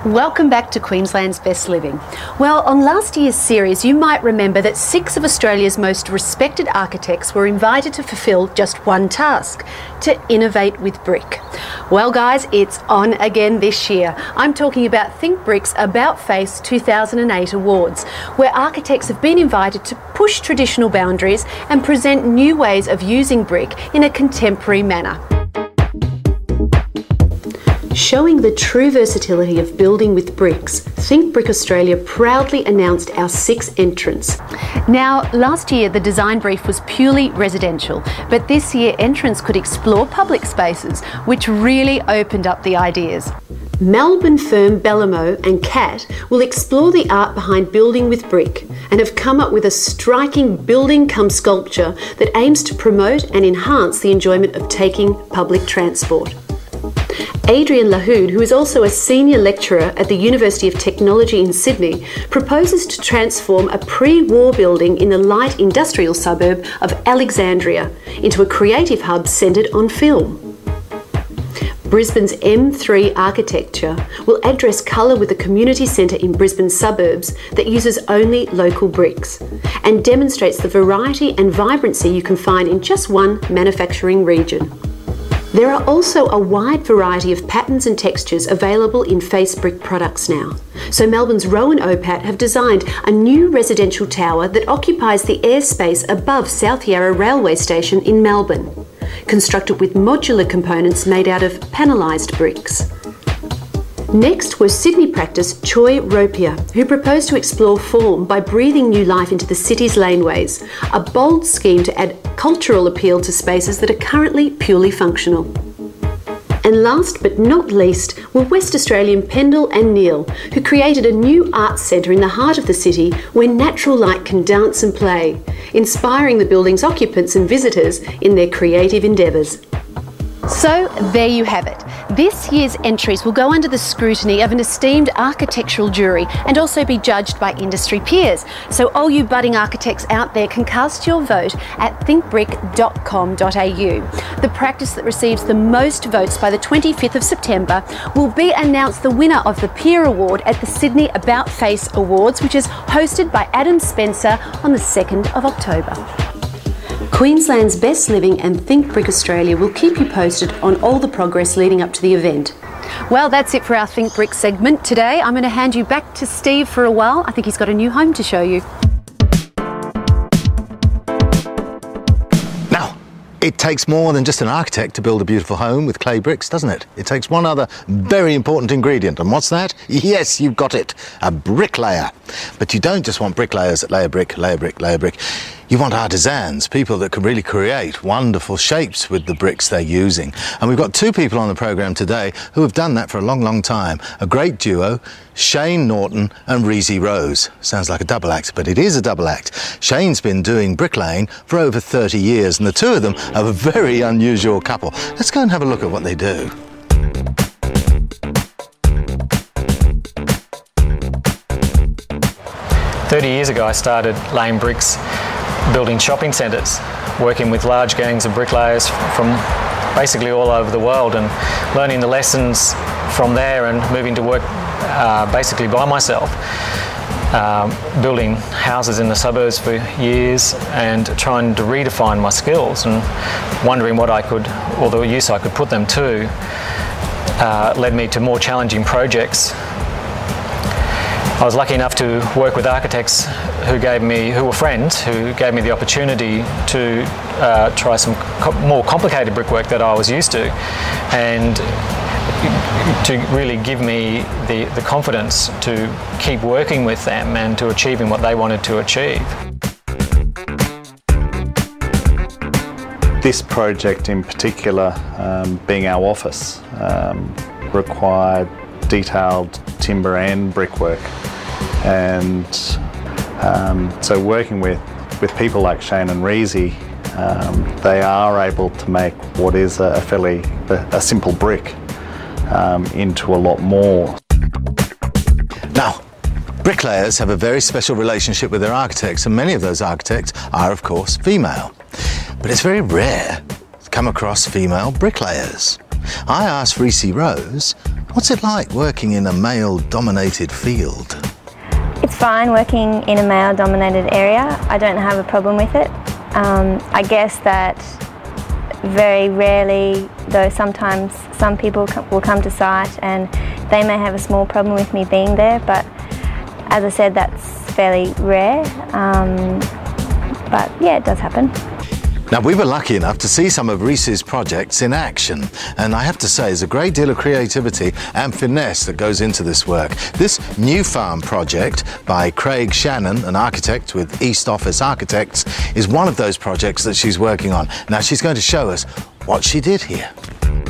Welcome back to Queensland's Best Living. Well, on last year's series, you might remember that 6 of Australia's most respected architects were invited to fulfil just one task: to innovate with brick. Well, guys, it's on again this year. I'm talking about Think Brick's About Face 2008 Awards, where architects have been invited to push traditional boundaries and present new ways of using brick in a contemporary manner. Showing the true versatility of building with bricks, Think Brick Australia proudly announced our 6th entrants. Now, last year the design brief was purely residential, but this year entrants could explore public spaces, which really opened up the ideas. Melbourne firm Bellamo and Cat will explore the art behind building with brick and have come up with a striking building cum sculpture that aims to promote and enhance the enjoyment of taking public transport. Adrian Lahoud, who is also a senior lecturer at the University of Technology in Sydney, proposes to transform a pre-war building in the light industrial suburb of Alexandria into a creative hub centred on film. Brisbane's M3 Architecture will address colour with a community centre in Brisbane's suburbs that uses only local bricks and demonstrates the variety and vibrancy you can find in just one manufacturing region. There are also a wide variety of patterns and textures available in face brick products now. So Melbourne's Rowan OPAT have designed a new residential tower that occupies the airspace above South Yarra Railway Station in Melbourne, constructed with modular components made out of panelised bricks. Next was Sydney practice Choi Ropia, who proposed to explore form by breathing new life into the city's laneways, a bold scheme to add cultural appeal to spaces that are currently purely functional. And last but not least were West Australian Pendle and Neil, who created a new arts centre in the heart of the city where natural light can dance and play, inspiring the building's occupants and visitors in their creative endeavours. So there you have it. This year's entries will go under the scrutiny of an esteemed architectural jury and also be judged by industry peers. So all you budding architects out there can cast your vote at thinkbrick.com.au. The practice that receives the most votes by the 25th of September will be announced the winner of the Peer Award at the Sydney About Face Awards, which is hosted by Adam Spencer on the 2nd of October. Queensland's Best Living and Think Brick Australia will keep you posted on all the progress leading up to the event. Well, that's it for our Think Brick segment today. I'm going to hand you back to Steve for a while. I think he's got a new home to show you. Now, it takes more than just an architect to build a beautiful home with clay bricks, doesn't it? It takes one other very important ingredient. And what's that? Yes, you've got it. A bricklayer. But you don't just want bricklayers that lay a brick, lay a brick, lay a brick. You want artisans, people that can really create wonderful shapes with the bricks they're using. And we've got 2 people on the programme today who have done that for a long, long time. A great duo, Shane Norton and Reezy Rose. Sounds like a double act, but it is a double act. Shane's been doing bricklaying for over 30 years, and the 2 of them are a very unusual couple. Let's go and have a look at what they do. "30 years ago I started laying bricks, building shopping centres, working with large gangs of bricklayers from basically all over the world and learning the lessons from there and moving to work basically by myself, building houses in the suburbs for years and trying to redefine my skills and wondering what I could, or the use I could put them to, led me to more challenging projects. I was lucky enough to work with architects who were friends, who gave me the opportunity to try some more complicated brickwork that I was used to, and to really give me the confidence to keep working with them and to achieving what they wanted to achieve. This project in particular, being our office, required detailed timber and brickwork, and so working with people like Shane and Reezy, they are able to make what is a simple brick into a lot more. Now, bricklayers have a very special relationship with their architects, and many of those architects are, of course, female. But it's very rare to come across female bricklayers. I asked Reezy Rose What's it like working in a male-dominated field? It's fine working in a male-dominated area. I don't have a problem with it. I guess that very rarely, though sometimes some people will come to site and they may have a small problem with me being there, but as I said, that's fairly rare. But yeah, it does happen. Now, we were lucky enough to see some of Reese's projects in action, and I have to say there's a great deal of creativity and finesse that goes into this work. This New Farm project by Craig Shannon, an architect with East Office Architects, is one of those projects that she's working on. Now, she's going to show us what she did here.